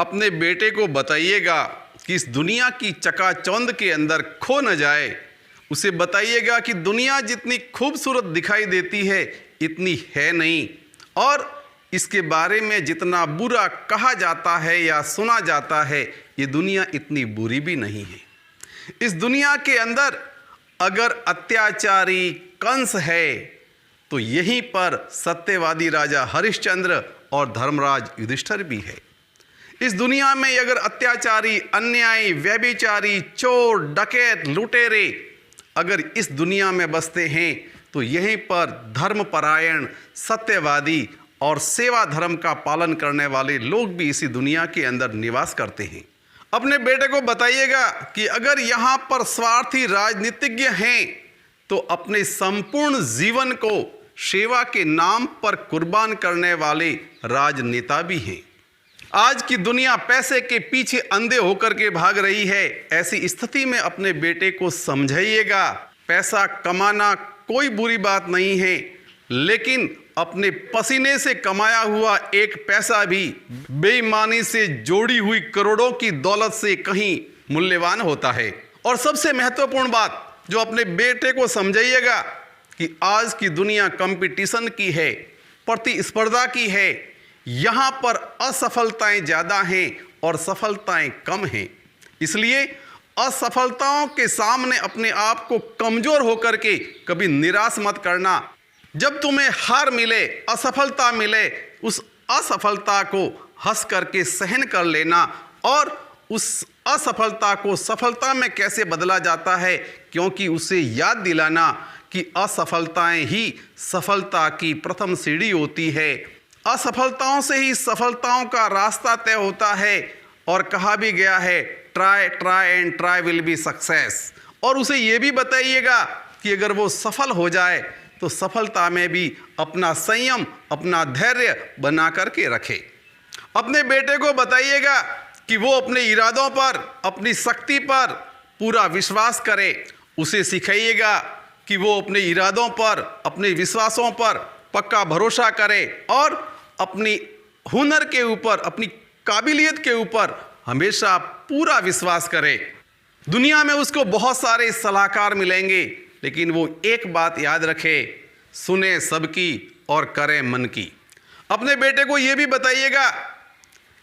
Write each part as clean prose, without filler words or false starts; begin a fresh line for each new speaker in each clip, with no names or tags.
अपने बेटे को बताइएगा कि इस दुनिया की चकाचौंध के अंदर खो न जाए। उसे बताइएगा कि दुनिया जितनी खूबसूरत दिखाई देती है इतनी है नहीं, और इसके बारे में जितना बुरा कहा जाता है या सुना जाता है ये दुनिया इतनी बुरी भी नहीं है। इस दुनिया के अंदर अगर अत्याचारी कंस है तो यहीं पर सत्यवादी राजा हरिश्चंद्र और धर्मराज युधिष्ठिर भी है। इस दुनिया में अगर अत्याचारी, अन्यायी, व्यभिचारी, चोर, डकैत, लुटेरे अगर इस दुनिया में बसते हैं तो यहीं पर धर्मपरायण, सत्यवादी और सेवा धर्म का पालन करने वाले लोग भी इसी दुनिया के अंदर निवास करते हैं। अपने बेटे को बताइएगा कि अगर यहाँ पर स्वार्थी राजनीतिज्ञ हैं तो अपने संपूर्ण जीवन को सेवा के नाम पर कुर्बान करने वाले राजनेता भी हैं। आज की दुनिया पैसे के पीछे अंधे होकर के भाग रही है। ऐसी स्थिति में अपने बेटे को समझाइएगा, पैसा कमाना कोई बुरी बात नहीं है, लेकिन अपने पसीने से कमाया हुआ एक पैसा भी बेईमानी से जोड़ी हुई करोड़ों की दौलत से कहीं मूल्यवान होता है। और सबसे महत्वपूर्ण बात जो अपने बेटे को समझाइएगा कि आज की दुनिया कंपटीशन की है, प्रतिस्पर्धा की है। यहाँ पर असफलताएं ज़्यादा हैं और सफलताएं कम हैं। इसलिए असफलताओं के सामने अपने आप को कमज़ोर होकर के कभी निराश मत करना। जब तुम्हें हार मिले, असफलता मिले, उस असफलता को हंस करके सहन कर लेना और उस असफलता को सफलता में कैसे बदला जाता है, क्योंकि उसे याद दिलाना कि असफलताएं ही सफलता की प्रथम सीढ़ी होती है। असफलताओं से ही सफलताओं का रास्ता तय होता है और कहा भी गया है try try and try will be success. और उसे ये भी बताइएगा कि अगर वो सफल हो जाए तो सफलता में भी अपना संयम, अपना धैर्य बना करके रखे। अपने बेटे को बताइएगा कि वो अपने इरादों पर, अपनी शक्ति पर पूरा विश्वास करे। उसे सिखाइएगा कि वो अपने इरादों पर, अपने विश्वासों पर पक्का भरोसा करे और अपनी हुनर के ऊपर, अपनी काबिलियत के ऊपर हमेशा पूरा विश्वास करे। दुनिया में उसको बहुत सारे सलाहकार मिलेंगे, लेकिन वो एक बात याद रखे, सुने सबकी और करे मन की। अपने बेटे को ये भी बताइएगा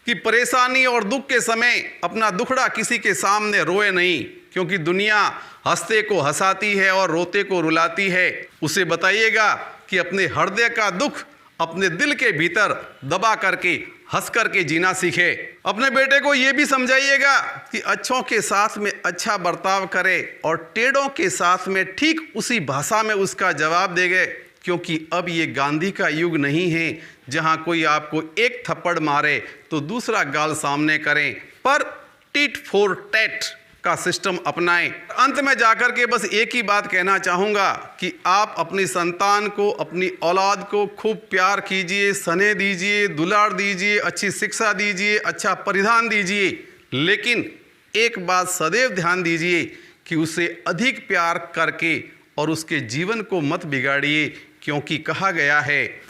कि परेशानी और दुख के समय अपना दुखड़ा किसी के सामने रोए नहीं, क्योंकि दुनिया हंसते को हंसाती है और रोते को रुलाती है। उसे बताइएगा कि अपने हृदय का दुख अपने दिल के भीतर दबा करके हंस करके जीना सीखे। अपने बेटे को ये भी समझाइएगा कि अच्छों के साथ में अच्छा बर्ताव करे और टेढ़ों के साथ में ठीक उसी भाषा में उसका जवाब देंगे, क्योंकि अब ये गांधी का युग नहीं है जहाँ कोई आपको एक थप्पड़ मारे तो दूसरा गाल सामने करें, पर टिट फॉर टैट का सिस्टम अपनाएं। अंत में जाकर के बस एक ही बात कहना चाहूँगा कि आप अपनी संतान को, अपनी औलाद को खूब प्यार कीजिए, स्नेह दीजिए, दुलार दीजिए, अच्छी शिक्षा दीजिए, अच्छा परिधान दीजिए, लेकिन एक बात सदैव ध्यान दीजिए कि उसे अधिक प्यार करके और उसके जीवन को मत बिगाड़िए, क्योंकि कहा गया है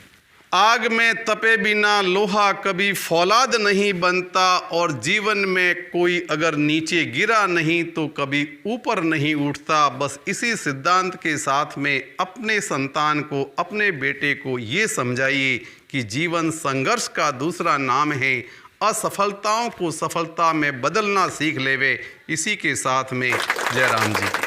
आग में तपे बिना लोहा कभी फौलाद नहीं बनता, और जीवन में कोई अगर नीचे गिरा नहीं तो कभी ऊपर नहीं उठता। बस इसी सिद्धांत के साथ में अपने संतान को, अपने बेटे को ये समझाइए कि जीवन संघर्ष का दूसरा नाम है। असफलताओं को सफलता में बदलना सीख लेवे। इसी के साथ में जय राम जी।